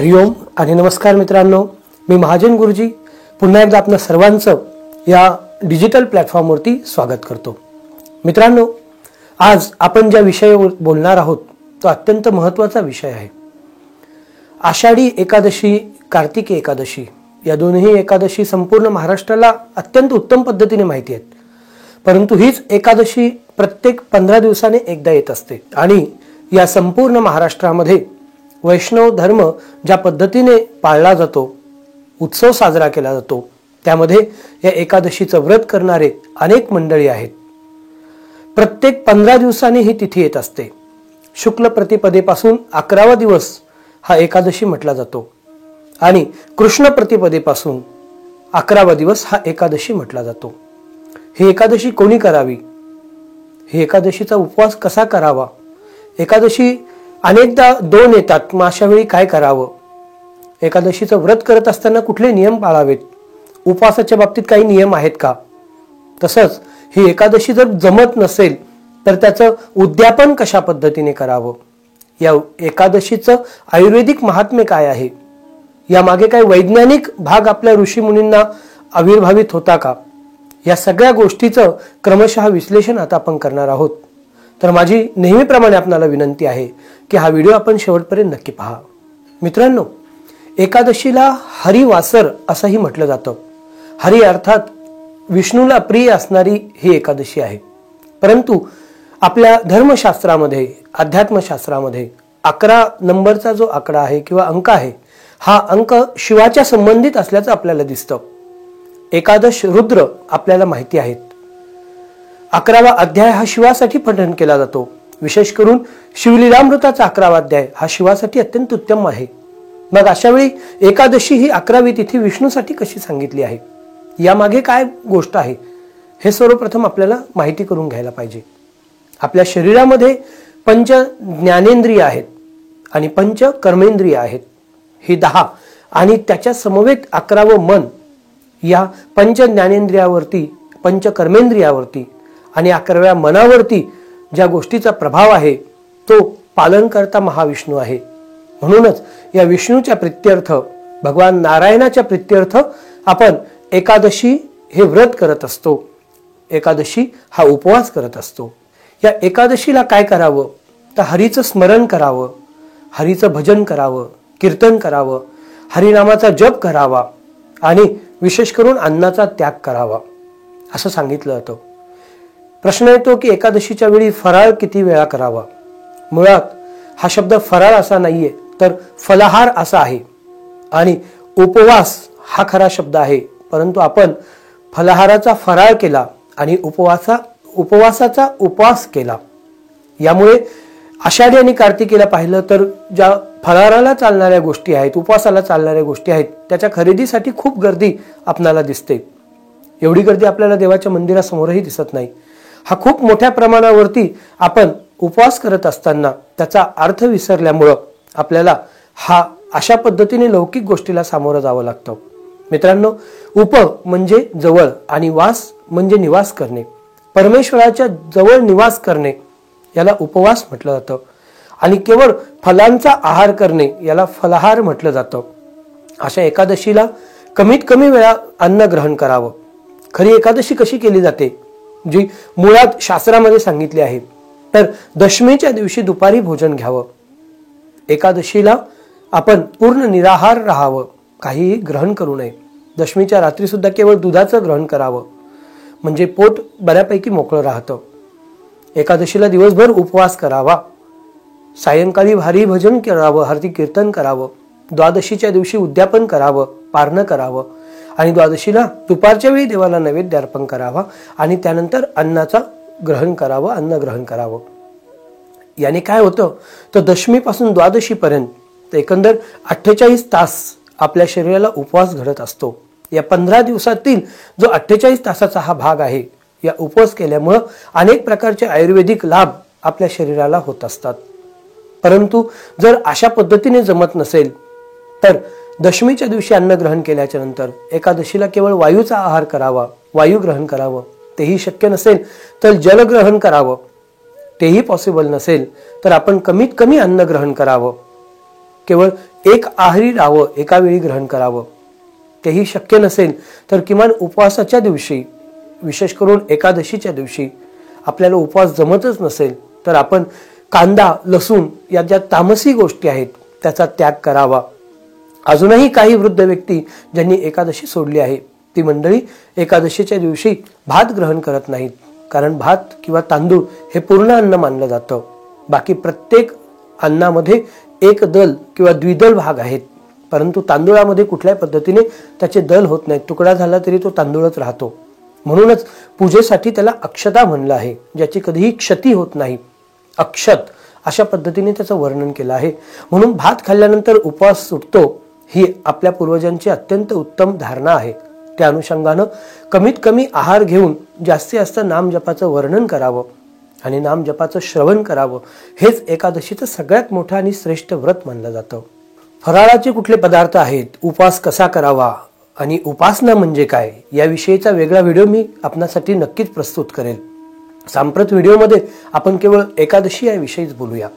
हरिओम आणि नमस्कार मित्रांनो, मी महाजन गुरुजी पुन्हा एकदा आपल्या सर्वांचं या डिजिटल प्लॅटफॉर्मवरती स्वागत करतो। मित्रांनो, आज आपण ज्या विषयावर बोलणार आहोत तो अत्यंत महत्त्वाचा विषय आहे। आषाढी एकादशी, कार्तिकी एकादशी या दोन्ही एकादशी संपूर्ण महाराष्ट्राला अत्यंत उत्तम पद्धतीने माहिती आहेत, परंतु हीच एकादशी प्रत्येक 15 दिवसांनी एकदा येत असते आणि या संपूर्ण महाराष्ट्रामध्ये वैष्णव धर्म ज्या पद्धतीने पाळला जातो, उत्सव साजरा केला जातो, त्यामध्ये या एकादशीचं व्रत करणारे अनेक मंडळी आहेत। प्रत्येक 15 दिवसांनी ही तिथी येत असते। शुक्ल प्रतिपदेपासून 11वा दिवस हा एकादशी म्हटला जातो आणि कृष्ण प्रतिपदेपासून 11वा दिवस हा एकादशी म्हटला जातो। ही एकादशी कोणी करावी? ही एकादशीचा उपवास कसा करावा? एकादशी अनेकदा 2 येतात, मग अशा वेळी काय करावं? एकादशीचं व्रत करत असताना कुठले नियम पाळावेत? उपवासाच्या बाबतीत काही नियम आहेत का? तसंच ही एकादशी जर जमत नसेल तर त्याचं उद्यापन कशा पद्धतीने करावं? या एकादशीचं आयुर्वेदिक महात्म्य काय आहे? यामागे काही वैज्ञानिक भाग आपल्या ऋषीमुनींना आविर्भावित होता का? या सगळ्या गोष्टीचं क्रमशः विश्लेषण आता आपण करणार आहोत। तर माझी नेहमीप्रमाणे आपणाला विनंती आहे की हा व्हिडिओ आपण शेवटपर्यंत नक्की पहा। मित्रांनो, एकादशीला हरिवासर असंही म्हटलं जातं। हरी अर्थात विष्णूला प्रिय असणारी ही एकादशी आहे। परंतु आपल्या धर्मशास्त्रामध्ये, अध्यात्मशास्त्रामध्ये 11 नंबरचा जो आकडा आहे किंवा अंक आहे, हा अंक शिवाच्या संबंधित असल्याचं आपल्याला दिसतं। एकादश रुद्र आपल्याला माहिती आहेत। 11वा अध्याय हा शिवासाठी पठण केला जातो। विशेष करून शिवलीलामृताचा 11वा अध्याय हा शिवासाठी अत्यंत उत्तम आहे। मग अशा वेळी एकादशी ही 11वी तिथी विष्णूसाठी कशी सांगितली आहे? यामागे काय गोष्ट आहे हे सर्वप्रथम आपल्याला माहिती करून घ्यायला पाहिजे। आपल्या शरीरामध्ये 5 ज्ञानेंद्रिय आहेत आणि 5 कर्मेंद्रिय आहेत। ही 10 आणि त्याच्या समवेत 11वं मन या 5 ज्ञानेंद्रियावरती, 5 कर्मेंद्रियावरती आणि 11व्या मनावरती ज्या गोष्टीचा प्रभाव आहे तो पालन करता महाविष्णू आहे। म्हणूनच या विष्णूच्या प्रीत्यर्थ, भगवान नारायणाच्या प्रीत्यर्थ आपण एकादशी हे व्रत करत असतो। एकादशी हा उपवास करत असतो। या एकादशीला काय करावं? तर हरीचं स्मरण करावं, हरीचं भजन करावं, कीर्तन करावं, हरिनामाचा जप करावा आणि विशेष करून अन्नाचा त्याग करावा असं सांगितलं जातं। प्रश्न येतो की एकादशीच्या वेळी फराळ किती वेळा करावा? मुळात हा शब्द फराळ असा नाहीये, तर फलाहार असा आहे आणि उपवास हा खरा शब्द आहे। परंतु आपण फलाहाराचा फराळ केला आणि उपवासाचा उपवास केला। यामुळे आषाढी आणि कार्तिकीला पाहिलं तर ज्या फलाहाराला चालणाऱ्या गोष्टी आहेत, उपवासाला चालणाऱ्या गोष्टी आहेत, त्याच्या खरेदीसाठी खूप गर्दी आपल्याला दिसते। एवढी गर्दी आपल्याला देवाच्या मंदिरासमोरही दिसत नाही। हा खूप मोठ्या प्रमाणावरती आपण उपवास करत असताना त्याचा अर्थ विसरल्यामुळं आपल्याला हा अशा पद्धतीने लौकिक गोष्टीला सामोरं जावं लागतं। मित्रांनो, उप म्हणजे जवळ आणि वास म्हणजे निवास करणे। परमेश्वराच्या जवळ निवास करणे याला उपवास म्हटलं जातं आणि केवळ फलांचा आहार करणे याला फलाहार म्हटलं जातं। अशा एकादशीला कमीत कमी वेळा अन्न ग्रहण करावं। खरी एकादशी कशी केली जाते, जी मुळात शास्त्रामध्ये सांगितली आहे, तर दशमीच्या दिवशी दुपारी भोजन घ्यावं। एकादशीला आपण पूर्ण निराहार राहावं, काहीही ग्रहण करू नये। दशमीच्या रात्री सुद्धा केवळ दुधाचं ग्रहण करावं, म्हणजे पोट बऱ्यापैकी मोकळं राहतं। एकादशीला दिवसभर उपवास करावा, सायंकाळी भारी भजन करावं, हरती कीर्तन करावं, द्वादशीच्या दिवशी उद्यापन करावं, पारणं करावं आणि द्वादशीला दुपारच्या वेळी देवाला नैवेद्य अर्पण करावा आणि त्यानंतर अन्नाचा ग्रहण करावं, अन्न ग्रहण करावं। याने काय होतं तर दशमीपासून द्वादशीपर्यंत एकंदर 48 तास आपल्या शरीराला उपवास घडत असतो। या 15 दिवसातील जो 48 तासाचा हा भाग आहे, या उपवास केल्यामुळं अनेक प्रकारचे आयुर्वेदिक लाभ आपल्या शरीराला होत असतात। परंतु जर अशा पद्धतीने जमत नसेल तर दशमीच्या दिवशी अन्न ग्रहण केल्याच्या नंतर एकादशीला केवळ वायूचा आहार करावा, वायू ग्रहण करावं। तेही शक्य नसेल तर जल ग्रहण करावं। तेही पॉसिबल नसेल तर आपण कमीत कमी अन्न ग्रहण करावं। केवळ एक आहारी राहावं, एका वेळी ग्रहण करावं, तेही शक्य नसेल तर किमान उपवासाच्या दिवशी, विशेष करून एकादशीच्या दिवशी आपल्याला उपवास जमतच नसेल तर आपण कांदा, लसूण या ज्या तामसी गोष्टी आहेत त्याचा त्याग करावा. अजूनही काही वृद्ध व्यक्ती ज्यांनी एकादशी सोडली आहे ती मंडळी एकादशीच्या दिवशी भात ग्रहण करत नाहीत, कारण भात किंवा तांदूळ हे पूर्ण अन्न मानलं जातं. बाकी प्रत्येक अन्नामध्ये एक दल किंवा द्विदल भाग आहेत, परंतु तांदूळामध्ये कुठल्याही पद्धतीने त्याचे दल होत नाहीत. तुकडा झाला तरी तो तांदूळच राहतो. म्हणूनच पूजेसाठी त्याला अक्षता म्हणलं आहे, ज्याची कधीही क्षती होत नाही. अक्षत अशा पद्धतीने त्याचं वर्णन केलं आहे. म्हणून भात खाल्ल्यानंतर उपवास सुटतो ही आपल्या पूर्वजांची अत्यंत उत्तम धारणा आहे. त्या अनुषंगानं कमीत कमी आहार घेऊन जास्तीत जास्त नामजपाचं वर्णन करावं आणि नामजपाचं श्रवण करावं. हेच एकादशीचं सगळ्यात मोठं आणि श्रेष्ठ व्रत मानलं जातं. फराळाचे कुठले पदार्थ आहेत, उपवास कसा करावा आणि उपासना म्हणजे काय याविषयीचा वेगळा व्हिडिओ मी आपणासाठी नक्कीच प्रस्तुत करेल. सांप्रत व्हिडिओमध्ये आपण केवळ एकादशी याविषयीच बोलूया.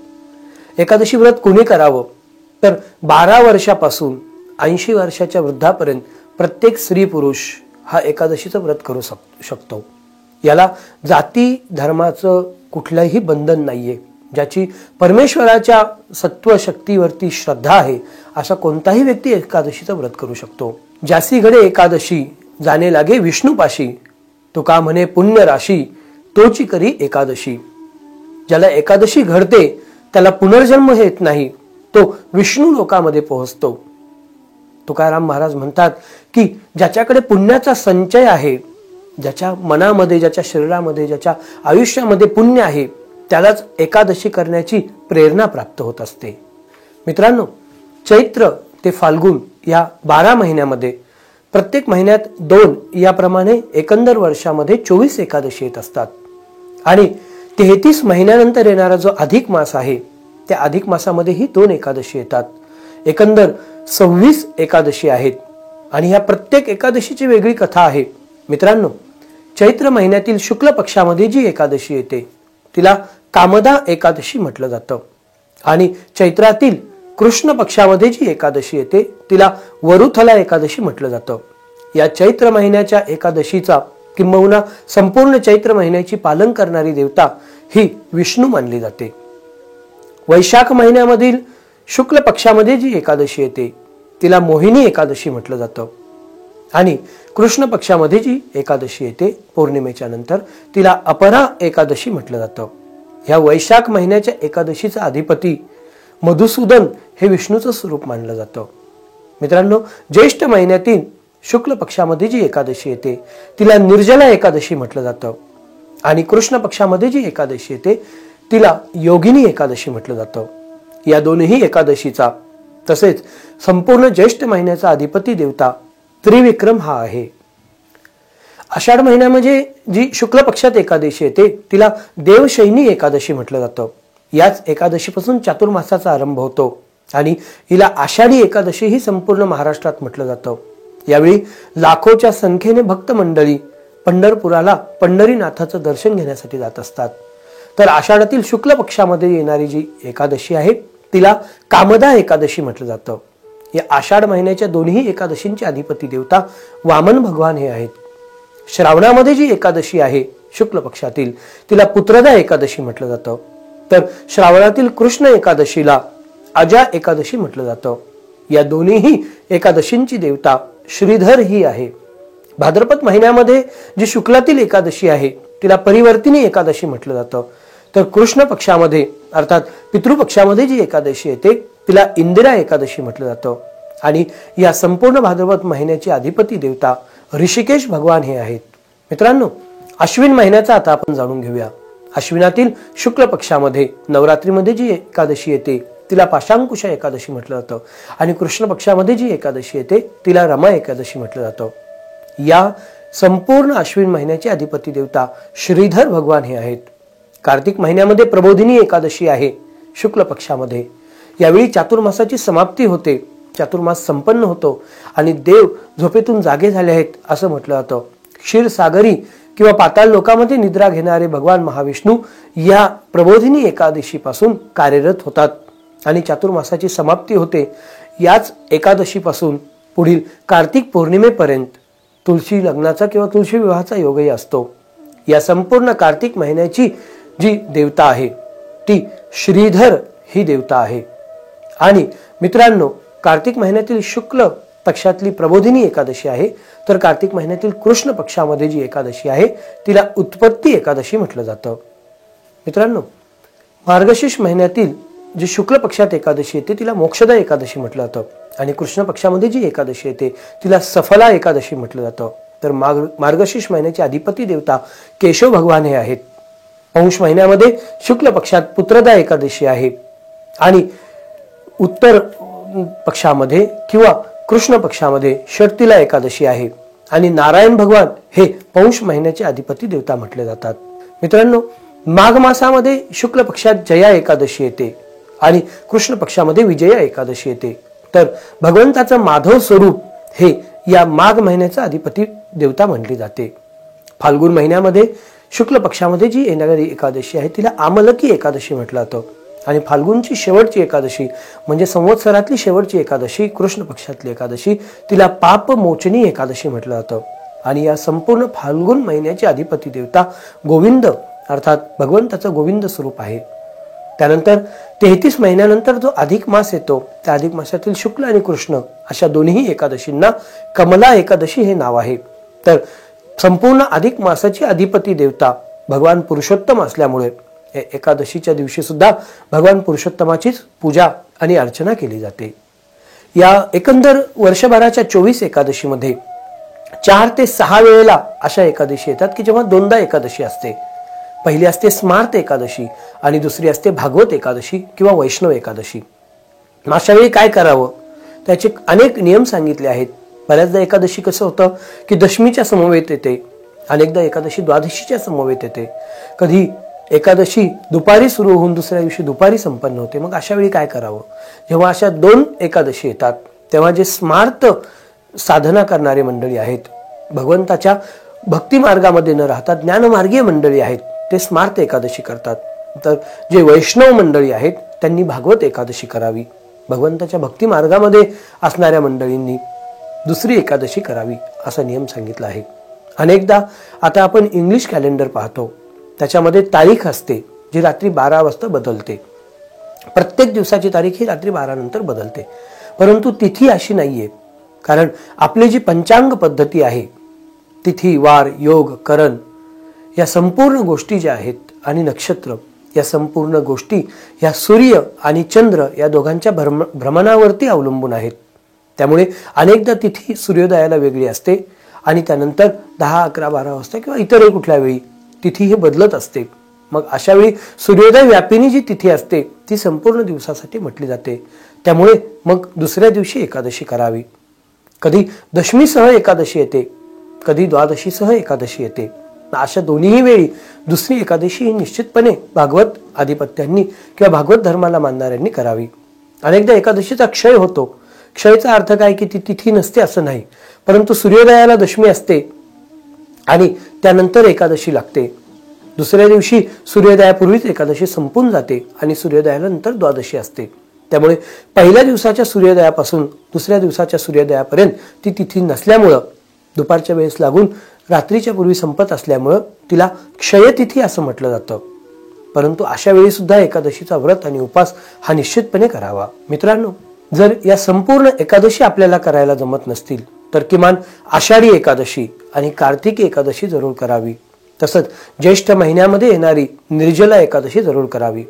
एकादशी व्रत कोणी करावं तर 12 वर्षापासून 80 वर्षाच्या वृद्धापर्यंत प्रत्येक स्त्री पुरुष हा एकादशीचं व्रत करू शकतो. याला जाती धर्माचं कुठलंही बंधन नाहीये. ज्याची परमेश्वराच्या सत्व शक्तीवरती श्रद्धा आहे असा कोणताही व्यक्ती एकादशीचं व्रत करू शकतो. ज्यासी घडे एकादशी जाणे लागे विष्णूपाशी, तुका म्हणे पुण्य राशी तोची करी एकादशी. ज्याला एकादशी घडते त्याला पुनर्जन्म येत नाही, तो विष्णू लोकामध्ये पोहोचतो. तुकाराम महाराज म्हणतात की ज्याच्याकडे पुण्याचा संचय आहे, ज्याच्या मनामध्ये, ज्याच्या शरीरामध्ये, ज्याच्या आयुष्यामध्ये पुण्य आहे त्यालाच एकादशी करण्याची प्रेरणा प्राप्त होत असते. मित्रांनो, चैत्र ते फाल्गुन या 12 महिन्यामध्ये प्रत्येक महिन्यात 2 याप्रमाणे एकंदर वर्षामध्ये 24 एकादशी येत असतात. आणि 33 महिन्यानंतर येणारा जो अधिक मास आहे त्या अधिक मासामध्येही 2 एकादशी येतात. एकंदर 26 एकादशी आहेत आणि ह्या प्रत्येक एकादशीची वेगळी कथा आहे. मित्रांनो, चैत्र महिन्यातील शुक्ल पक्षामध्ये जी एकादशी येते तिला कामदा एकादशी म्हटलं जातं आणि चैत्रातील कृष्ण पक्षामध्ये जी एकादशी येते तिला वरुथला एकादशी म्हटलं जातं. या चैत्र महिन्याच्या एकादशीचा किंबहुना संपूर्ण चैत्र महिन्याची पालन करणारी देवता ही विष्णू मानली जाते. वैशाख महिन्यामधील शुक्ल पक्षामध्ये जी एकादशी येते तिला मोहिनी एकादशी म्हटलं जातं आणि कृष्ण पक्षामध्ये जी एकादशी येते पौर्णिमेच्या नंतर तिला अपरा एकादशी म्हटलं जातं. ह्या वैशाख महिन्याच्या एकादशीचा अधिपती मधुसूदन हे विष्णूचं स्वरूप मानलं जातं. मित्रांनो, ज्येष्ठ महिन्यातील शुक्ल पक्षामध्ये जी एकादशी येते तिला निर्जला एकादशी म्हटलं जातं आणि कृष्ण पक्षामध्ये जी एकादशी येते तिला योगिनी एकादशी म्हटलं जातं. या दोन्ही एकादशीचा तसेच संपूर्ण ज्येष्ठ महिन्याचा अधिपती देवता त्रिविक्रम हा आहे. आषाढ महिन्यामध्ये जी शुक्ल पक्षात एकादशी येते तिला देवशयनी एकादशी म्हटलं जातं. याच एकादशीपासून चातुर्मासाचा आरंभ होतो आणि हिला आषाढी एकादशी ही संपूर्ण महाराष्ट्रात म्हटलं जातं. यावेळी लाखोच्या संख्येने भक्त मंडळी पंढरपुराला पंढरीनाथाचं दर्शन घेण्यासाठी जात असतात. तर आषाढातील शुक्ल पक्षामध्ये येणारी जी एकादशी आहे तिला कामदा एकादशी म्हटलं जातं. या आषाढ महिन्याच्या दोन्ही एकादशींचे अधिपती देवता वामन भगवान हे आहेत. श्रावणामध्ये जी एकादशी आहे शुक्ल पक्षातील तिला पुत्रदा एकादशी म्हटलं जातं. तर श्रावणातील कृष्ण एकादशीला अजा एकादशी म्हटलं जातं. या दोन्ही एकादशींची देवता श्रीधर ही आहे. भाद्रपद महिन्यामध्ये जी शुक्लातील एकादशी आहे तिला परिवर्तिनी एकादशी म्हटलं जातं. तर कृष्ण पक्षामध्ये अर्थात पितृपक्षामध्ये जी एकादशी येते तिला इंदिरा एकादशी म्हटलं जातं. आणि या संपूर्ण भाद्रपद महिन्याची अधिपती देवता ऋषिकेश भगवान हे आहेत. मित्रांनो, अश्विन महिन्याचा आता आपण जाणून घेऊया. अश्विनातील शुक्ल पक्षामध्ये नवरात्रीमध्ये जी एकादशी येते तिला पाशांकुशा एकादशी म्हटलं जातं आणि कृष्ण पक्षामध्ये जी एकादशी येते तिला रमा एकादशी म्हटलं जातं. या संपूर्ण अश्विन महिन्याचे अधिपती देवता श्रीधर भगवान हे आहेत. कार्तिक महिन्यामध्ये प्रबोधिनी एकादशी आहे शुक्ल पक्षामध्ये. यावेळी चातुर्मासाची समाप्ती होते, चातुर्मास संपन्न होतो आणि देव झोपेतून जागे झाले आहेत असं म्हटलं जातं. क्षीरसागरी किंवा पाताळ लोकामध्ये निद्रा घेणारे भगवान महाविष्णू या प्रबोधिनी एकादशीपासून कार्यरत होतात. आणि चातुर्मासाची समाप्ती होते. याच एकादशीपासून पुढील कार्तिक पौर्णिमेपर्यंत तुळशी लग्नाचा किंवा तुळशी विवाहाचा योगही असतो. या संपूर्ण कार्तिक महिन्याची जी देवता आहे ती श्रीधर ही देवता आहे. आणि मित्रांनो, कार्तिक महिन्यातील शुक्ल पक्षातली प्रबोधिनी एकादशी आहे, तर कार्तिक महिन्यातील कृष्ण पक्षामध्ये जी एकादशी आहे तिला उत्पत्ती एकादशी म्हटलं जातं. मित्रांनो, मार्गशीर्ष महिन्यातील जी शुक्ल पक्षात एकादशी येते तिला मोक्षदा एकादशी म्हटलं जातं आणि कृष्ण पक्षामध्ये जी एकादशी येते तिला सफला एकादशी म्हटलं जातं. तर मार्गशीर्ष महिन्याचे अधिपती देवता केशव भगवान हे आहेत. पौष महिन्यामध्ये शुक्ल पक्षात पुत्रदा एकादशी आहे आणि उत्तर पक्षामध्ये किंवा कृष्ण पक्षामध्ये षटतिला एकादशी आहे आणि नारायण भगवान हे पौष महिन्याचे अधिपती देवता म्हटले जातात. मित्रांनो, माघ मासामध्ये शुक्ल पक्षात जया एकादशी येते आणि कृष्ण पक्षामध्ये विजया एकादशी येते. तर भगवंताचं माधव स्वरूप हे या माघ महिन्याचा अधिपती देवता म्हटली जाते. फाल्गुन महिन्यामध्ये शुक्ल पक्षामध्ये जी येणारी एकादशी आहे तिला आमलकी एकादशी म्हटलं जातं आणि फाल्गुनची शेवटची एकादशी म्हणजे संवत्सरातली शेवटची एकादशी, कृष्ण पक्षातली एकादशी, तिला पापमोचनी एकादशी म्हटलं जातं. आणि या संपूर्ण फाल्गुन महिन्याची अधिपती देवता गोविंद अर्थात भगवंताचं गोविंद स्वरूप आहे. त्यानंतर 33 महिन्यानंतर जो अधिक मास येतो त्या अधिक मासातील शुक्ल आणि कृष्ण अशा दोन्ही एकादशींना कमला एकादशी हे नाव आहे. तर संपूर्ण अधिक मासाची अधिपती देवता भगवान पुरुषोत्तम असल्यामुळे एकादशीच्या दिवशी सुद्धा भगवान पुरुषोत्तमाचीच पूजा आणि अर्चना केली जाते. या एकंदर वर्षभराच्या 24 एकादशीमध्ये 4 ते 6 वेळेला अशा एकादशी येतात की जेव्हा दोनदा एकादशी असते. पहिली असते स्मार्त एकादशी आणि दुसरी असते भागवत एकादशी किंवा वैष्णव एकादशी. अशा वेळी काय करावं त्याचे अनेक नियम सांगितले आहेत. बऱ्याचदा एकादशी कसं होतं की दशमीच्या समवेत येते, अनेकदा एकादशी द्वादशीच्या समवेत येते, कधी एकादशी दुपारी सुरू होऊन दुसऱ्या दिवशी दुपारी संपन्न होते. मग अशा वेळी काय करावं? जेव्हा अशा 2 एकादशी येतात तेव्हा जे स्मार्त साधना करणारे मंडळी आहेत, भगवंताच्या भक्ती मार्गामध्ये न राहता ज्ञानमार्गीय मंडळी आहेत, ते स्मार्त एकादशी करतात. तर जे वैष्णव मंडळी आहेत त्यांनी भागवत एकादशी करावी. भगवंताच्या भक्ती मार्गामध्ये असणाऱ्या मंडळींनी दुसरी एकादशी करावी असा नियम सांगितला आहे. अनेकदा आता आपण इंग्लिश कॅलेंडर पाहतो, त्याच्यामध्ये तारीख असते जी रात्री 12 वाजता बदलते. प्रत्येक दिवसाची तारीख ही रात्री 12 नंतर बदलते, परंतु तिथी अशी नाहीये. कारण आपली जी पंचांग पद्धती आहे, तिथी, वार, योग, करण या संपूर्ण गोष्टी ज्या आहेत आणि नक्षत्र या संपूर्ण गोष्टी या सूर्य आणि चंद्र या दोघांच्या भ्रमणावरती अवलंबून आहेत. त्यामुळे अनेकदा तिथी सूर्योदयाला वेगळी असते आणि त्यानंतर 10, 11, 12 वाजता किंवा इतरही कुठल्या वेळी तिथी हे बदलत असते. मग अशा वेळी सूर्योदय व्यापिनी जी तिथी असते ती संपूर्ण दिवसासाठी म्हटली जाते. त्यामुळे मग दुसऱ्या दिवशी एकादशी करावी. कधी दशमीसह एकादशी येते, कधी द्वादशीसह एकादशी येते. अशा दोन्ही वेळी दुसरी एकादशी ही निश्चितपणे भागवत अधिपत्यांनी किंवा भागवत धर्माला मानणाऱ्यांनी करावी. अनेकदा एकादशीचा क्षय होतो. क्षयचा अर्थ काय की ती तिथी नसते असं नाही, परंतु सूर्योदयाला दशमी असते आणि त्यानंतर एकादशी लागते. दुसऱ्या दिवशी सूर्योदयापूर्वीच एकादशी संपून जाते आणि सूर्योदयानंतर द्वादशी असते. त्यामुळे पहिल्या दिवसाच्या सूर्योदयापासून दुसऱ्या दिवसाच्या सूर्योदयापर्यंत ती तिथी नसल्यामुळं, दुपारच्या वेळेस लागून रात्रीच्या पूर्वी संपत असल्यामुळं तिला क्षयतिथी असं म्हटलं जातं. परंतु अशा वेळी सुद्धा एकादशीचा व्रत आणि उपास हा निश्चितपणे करावा. मित्रांनो, जर या संपूर्ण एकादशी आपल्याला करायला जमत नसतील तर किमान आषाढी एकादशी आणि कार्तिकी एकादशी जरूर करावी. तसंच ज्येष्ठ महिन्यामध्ये येणारी निर्जला एकादशी जरूर करावी.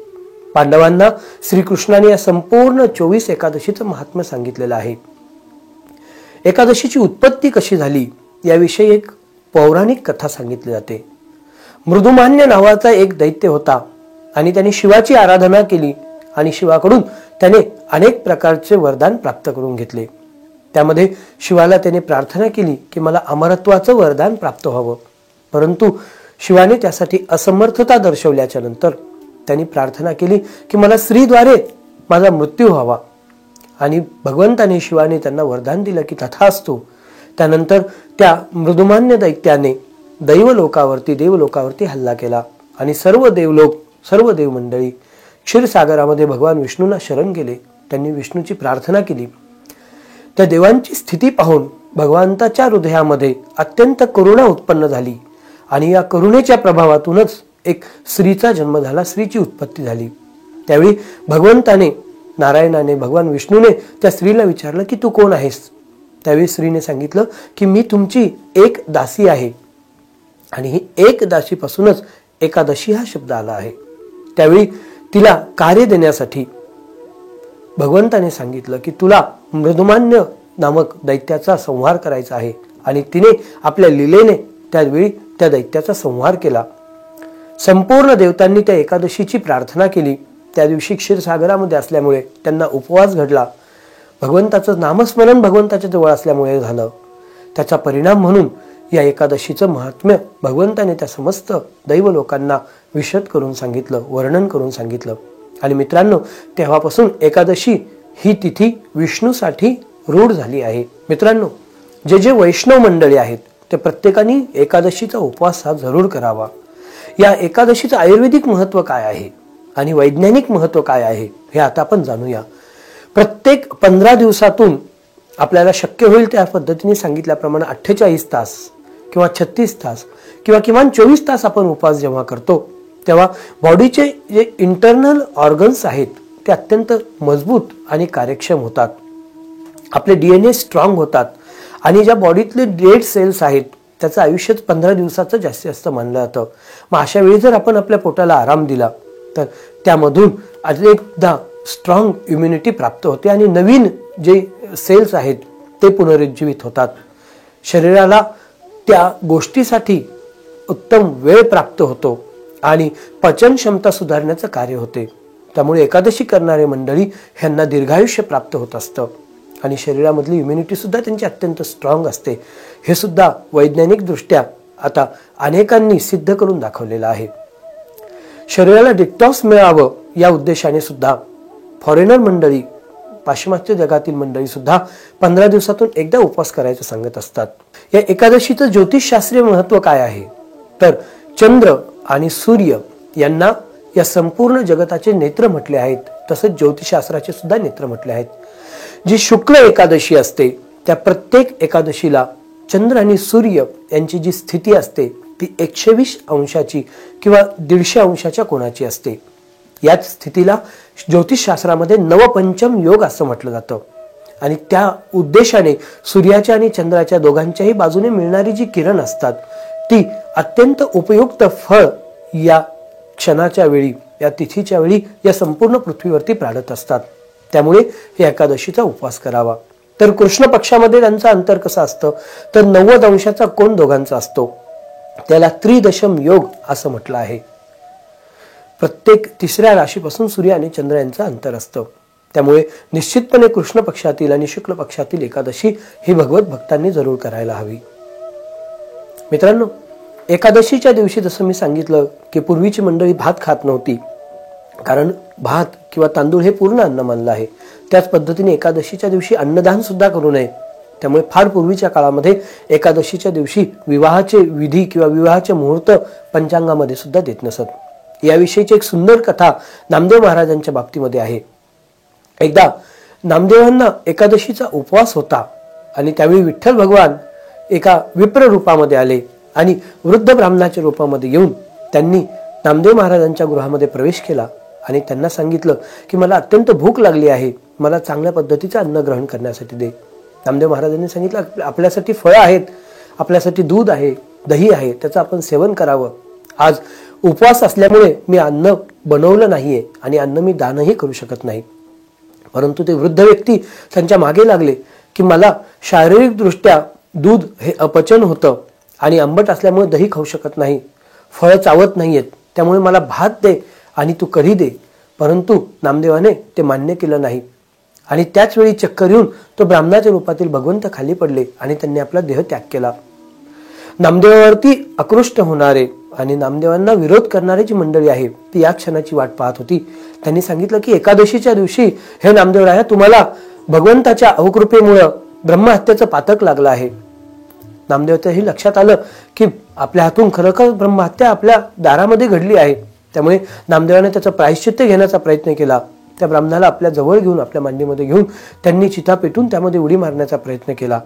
पांडवांना श्रीकृष्णाने या संपूर्ण 24 एकादशीचं महात्म्य सांगितलेलं आहे. एकादशीची उत्पत्ती कशी झाली याविषयी एक पौराणिक कथा सांगितली जाते. मृदुमान्य नावाचा एक दैत्य होता आणि त्याने शिवाची आराधना केली आणि शिवाकडून त्याने अनेक प्रकारचे वरदान प्राप्त करून घेतले. त्यामध्ये शिवाला त्याने प्रार्थना केली की मला अमरत्वाचं वरदान प्राप्त व्हावं. परंतु शिवाने त्यासाठी असमर्थता दर्शवल्याच्या नंतर त्यांनी प्रार्थना केली की मला स्त्रीद्वारे माझा मृत्यू व्हावा. आणि भगवंताने शिवाने त्यांना वरदान दिलं की तथास्तु. त्यानंतर त्या मृदुमान्य दैत्याने देवलोकावरती हल्ला केला आणि सर्व देवलोक, सर्व देवमंडळी क्षीरसागरामध्ये भगवान विष्णूंना शरण गेले, त्यांनी विष्णूची प्रार्थना केली. त्या देवांची स्थिती पाहून भगवंताच्या हृदयामध्ये अत्यंत करुणा उत्पन्न झाली आणि या करुणेच्या प्रभावातूनच एक स्त्रीचा जन्म झाला, स्त्रीची उत्पत्ती झाली. त्यावेळी भगवंताने, नारायणाने, भगवान विष्णूने त्या स्त्रीला विचारलं की तू कोण आहेस? त्यावेळी स्त्रीने सांगितलं की मी तुमची एक दासी आहे. आणि ही एक दासीपासूनच एकादशी हा शब्द आला आहे. त्यावेळी तिला कार्य देण्यासाठी भगवंताने सांगितलं की तुला मृदुमान्य नामक दैत्याचा संहार करायचा आहे. आणि तिने आपल्या लीलेने त्यावेळी त्या दैत्याचा संहार केला. संपूर्ण देवतांनी त्या एकादशीची प्रार्थना केली. त्या दिवशी क्षीरसागरामध्ये असल्यामुळे त्यांना उपवास घडला. भगवंताचं नामस्मरण भगवंताच्या जवळ असल्यामुळे झालं. त्याचा परिणाम म्हणून या एकादशीचं महात्म्य भगवंताने त्या समस्त दैव लोकांना विशद करून सांगितलं, वर्णन करून सांगितलं. आणि मित्रांनो, तेव्हापासून एकादशी ही तिथी विष्णूसाठी रूढ झाली आहे. मित्रांनो, जे जे वैष्णव मंडळी आहेत ते प्रत्येकाने एकादशीचा उपवास हा जरूर करावा. या एकादशीचं आयुर्वेदिक महत्व काय आहे आणि वैज्ञानिक महत्व काय आहे हे आता आपण जाणूया. प्रत्येक 15 दिवसातून आपल्याला शक्य होईल त्या पद्धतीने सांगितल्याप्रमाणे 48 तास किंवा 36 तास किंवा किमान 24 तास आपण उपवास जेव्हा करतो तेव्हा बॉडीचे जे इंटरनल ऑर्गन्स आहेत ते अत्यंत मजबूत आणि कार्यक्षम होतात. आपले DNA स्ट्रॉंग होतात आणि ज्या बॉडीतले डेड सेल्स आहेत त्याचं आयुष्यच 15 दिवसाचं जास्तीत जास्त मानलं जातं. मग अशा वेळी जर आपण आपल्या पोटाला आराम दिला तर त्यामधून अनेकदा स्ट्रॉंग इम्युनिटी प्राप्त होते आणि नवीन जे सेल्स आहेत ते पुनरुज्जीवित होतात. शरीराला त्या गोष्टीसाठी उत्तम वेळ प्राप्त होतो आणि पचन क्षमता सुधारण्याचं कार्य होते. त्यामुळे एकादशी करणारे मंडळी ह्यांना दीर्घायुष्य प्राप्त होत असतं आणि शरीरामधली इम्युनिटी सुद्धा त्यांची अत्यंत स्ट्रॉंग असते. हे सुद्धा वैज्ञानिक दृष्ट्या आता अनेकांनी सिद्ध करून दाखवलेलं आहे. शरीराला डिटॉक्स मिळावं या उद्देशाने सुद्धा फॉरेनर मंडळी, पाश्चिमात्य जगातील मंडळी सुद्धा 15 दिवसातून एकदा उपवास करायचं सांगत असतात. या एकादशीचं ज्योतिषशास्त्रीय महत्व काय आहे तर चंद्र आणि सूर्य यांना या संपूर्ण जगताचे नेत्र म्हटले आहेत. तसंच ज्योतिषशास्त्राचे सुद्धा नेत्र म्हटले आहेत. जी शुक्ल एकादशी असते त्या प्रत्येक एकादशीला चंद्र आणि सूर्य यांची जी स्थिती असते ती 120 अंशाची किंवा 150 अंशाच्या कोणाची असते. याच स्थितीला ज्योतिषशास्त्रामध्ये नवपंचम योग असं म्हटलं जातं. आणि त्या उद्देशाने सूर्याच्या आणि चंद्राच्या दोघांच्याही बाजूने मिळणारी जी किरण असतात ती अत्यंत उपयुक्त फळ या क्षणाच्या वेळी, या तिथीच्या वेळी या संपूर्ण पृथ्वीवरती प्राडत असतात. त्यामुळे या एकादशीचा उपवास करावा. तर कृष्ण पक्षामध्ये त्यांचं अंतर कसं असतं तर 90 अंशाचा कोन दोघांचा असतो. त्याला त्रिदशम योग असं म्हटलं आहे. प्रत्येक तिसऱ्या राशीपासून सूर्य आणि चंद्र यांचं अंतर असतं. त्यामुळे निश्चितपणे कृष्ण पक्षातील आणि शुक्ल पक्षातील एकादशी ही भगवत भक्तांनी जरूर करायला हवी. मित्रांनो, एकादशीच्या दिवशी जसं मी सांगितलं की पूर्वीची मंडळी भात खात नव्हती, कारण भात किंवा तांदूळ हे पूर्ण अन्न मानलं आहे. त्याच पद्धतीने एकादशीच्या दिवशी अन्नदान सुद्धा करू नये. त्यामुळे फार पूर्वीच्या काळामध्ये एकादशीच्या दिवशी विवाहाचे विधी किंवा विवाहाचे मुहूर्त पंचांगामध्ये सुद्धा देत नसत. याविषयीची एक सुंदर कथा नामदेव महाराजांच्या बाबतीमध्ये आहे. एकदा नामदेवांना एकादशीचा उपवास होता आणि त्यावेळी विठ्ठल भगवान एका विप्र रूपामध्ये आले आणि वृद्ध ब्राह्मणाच्या रूपामध्ये येऊन त्यांनी नामदेव महाराजांच्या गृहामध्ये प्रवेश केला आणि त्यांना सांगितलं की मला अत्यंत भूक लागली आहे, मला चांगल्या पद्धतीचं अन्न ग्रहण करण्यासाठी दे. नामदेव महाराजांनी सांगितलं आपल्यासाठी फळं आहेत, आपल्यासाठी दूध आहे, दही आहे, त्याचं आपण सेवन करावं. आज उपवास असल्यामुळे मी अन्न बनवलं नाहीये आणि अन्न मी दानही करू शकत नाही. परंतु ते वृद्ध व्यक्ती त्यांच्या मागे लागले की मला शारीरिकदृष्ट्या दूध हे अपचन होतं आणि आंबट असल्यामुळे दही खाऊ शकत नाही, फळं चावत नाहीयेत, त्यामुळे मला भात दे आणि तू कढी दे. परंतु नामदेवाने ते मान्य केलं नाही आणि त्याच वेळी चक्कर येऊन तो ब्राह्मणाच्या रूपातील भगवंत खाली पडले आणि त्यांनी आपला देह त्याग केला. नामदेवावरती आकृष्ट होणारे आणि नामदेवांना विरोध करणारी जी मंडळी आहे ती या क्षणाची वाट पाहत होती. त्यांनी सांगितलं की एकादशीच्या दिवशी हे नामदेवराया, तुम्हाला भगवंताच्या अवकृपेमुळे ब्रह्महत्येचं पातक लागलं आहे. नामदेवाच्याही लक्षात आलं की आपल्या हातून खरोखर ब्रह्महत्या आपल्या दारामध्ये घडली आहे. त्यामुळे नामदेवाने त्याचं प्रायश्चित्त घेण्याचा प्रयत्न केला. त्या ब्राह्मणाला आपल्या जवळ घेऊन, आपल्या मांडीमध्ये घेऊन त्यांनी चिता पेटून त्यामध्ये उडी मारण्याचा प्रयत्न केला.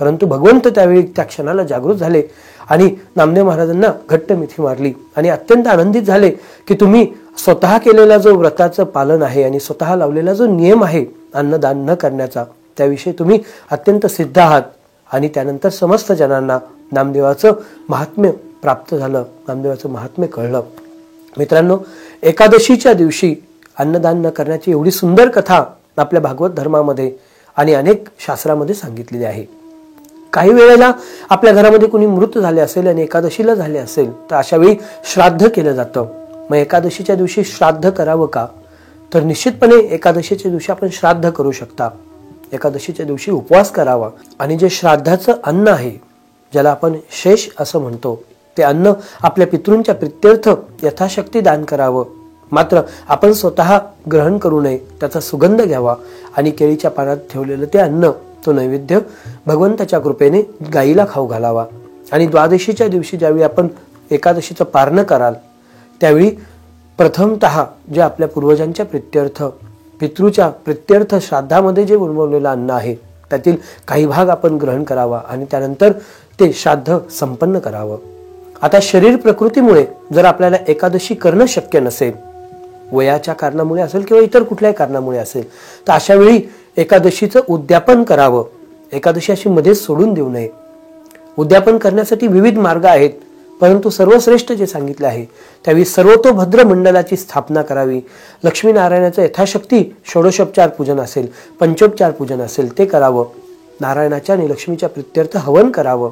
परंतु भगवंत त्यावेळी त्या क्षणाला जागृत झाले आणि नामदेव महाराजांना घट्ट मिठी मारली आणि अत्यंत आनंदित झाले की तुम्ही स्वतः केलेला जो व्रताचं पालन आहे आणि स्वतः लावलेला जो नियम आहे अन्नदान न करण्याचा, त्याविषयी तुम्ही अत्यंत सिद्ध आहात. आणि त्यानंतर समस्त जनांना नामदेवाचं महात्म्य प्राप्त झालं, नामदेवाचं महात्म्य कळलं. मित्रांनो, एकादशीच्या दिवशी अन्नदान न करण्याची एवढी सुंदर कथा आपल्या भागवत धर्मामध्ये आणि अनेक शास्त्रामध्ये सांगितलेली आहे. काही वेळेला आपल्या घरामध्ये कुणी मृत झाले असेल आणि एकादशीला झाले असेल तर अशा वेळी श्राद्ध केलं जातं. मग एकादशीच्या दिवशी श्राद्ध करावं का? तर निश्चितपणे एकादशीच्या दिवशी आपण श्राद्ध करू शकता. एकादशीच्या दिवशी उपवास करावा आणि जे श्राद्धाचं अन्न आहे, ज्याला आपण शेष असं म्हणतो, ते अन्न आपल्या पितृंच्या प्रित्यर्थ यथाशक्ती दान करावं. मात्र आपण स्वतः ग्रहण करू नये, त्याचा सुगंध घ्यावा आणि केळीच्या पानात ठेवलेलं ते अन्न, तो नैवेद्य भगवंताच्या कृपेने गायीला खाऊ घालावा. आणि द्वादशीच्या दिवशी ज्यावेळी आपण एकादशीचं पारणं कराल त्यावेळी प्रथमतः जे आपल्या पूर्वजांच्या प्रित्यर्थ, पितृच्या प्रित्यर्थ श्राद्धामध्ये जे बनवलेलं अन्न आहे त्यातील काही भाग आपण ग्रहण करावा आणि त्यानंतर ते श्राद्ध संपन्न करावं. आता शरीर प्रकृतीमुळे जर आपल्याला एकादशी करणं शक्य नसेल, वयाच्या कारणामुळे असेल किंवा इतर कुठल्याही कारणामुळे असेल, तर अशा वेळी एकादशीचं उद्यापन करावं. एकादशी अशी मध्येच सोडून देऊ नये. उद्यापन करण्यासाठी विविध मार्ग आहेत, परंतु सर्वश्रेष्ठ जे सांगितले आहे त्यावेळी सर्वतोभद्र मंडलाची स्थापना करावी. लक्ष्मीनारायणाचं यथाशक्ती षोडशोपचार पूजन असेल, पंचोपचार पूजन असेल ते करावं. नारायणाच्या आणि लक्ष्मीच्या प्रित्यर्थ हवन करावं.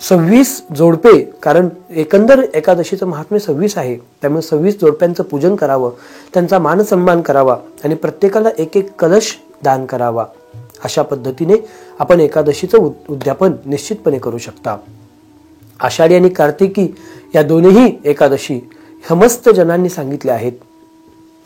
26 जोडपे, कारण एकंदर एकादशीचं महात्म्य 26 आहे, त्यामुळे 26 जोडप्यांचं पूजन करावं, त्यांचा मान सन्मान करावा आणि प्रत्येकाला एक एक कलश दान करावा. अशा पद्धतीने आपण एकादशीचं उद्यापन निश्चितपणे करू शकता. आषाढी आणि कार्तिकी या दोन्ही एकादशी समस्त जनांनी सांगितल्या आहेत.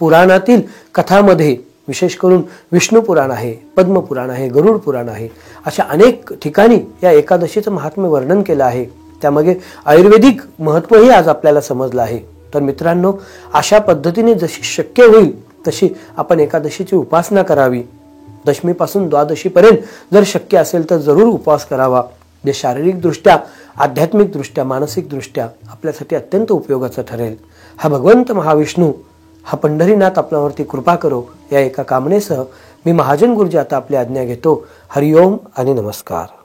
पुराणातील कथामध्ये विशेष करून विष्णू पुराण आहे, पद्म पुराण आहे, गरुड पुराण आहे, अशा अनेक ठिकाणी या एकादशीचं महात्म्य वर्णन केलं आहे. त्यामागे आयुर्वेदिक महत्त्वही आज आपल्याला समजलं आहे. तर मित्रांनो, अशा पद्धतीने जशी शक्य होईल तशी आपण एकादशीची उपासना करावी. दशमीपासून द्वादशीपर्यंत जर शक्य असेल तर जरूर उपवास करावा. जे शारीरिकदृष्ट्या, आध्यात्मिकदृष्ट्या, मानसिकदृष्ट्या आपल्यासाठी अत्यंत उपयोगाचं ठरेल. हा भगवंत महाविष्णू, हा पंढरीनाथ आपल्यावरती कृपा करो, या एका कामनेसह मी महाजन गुरुजी आता आपली आज्ञा घेतो. हरिओम आणि नमस्कार.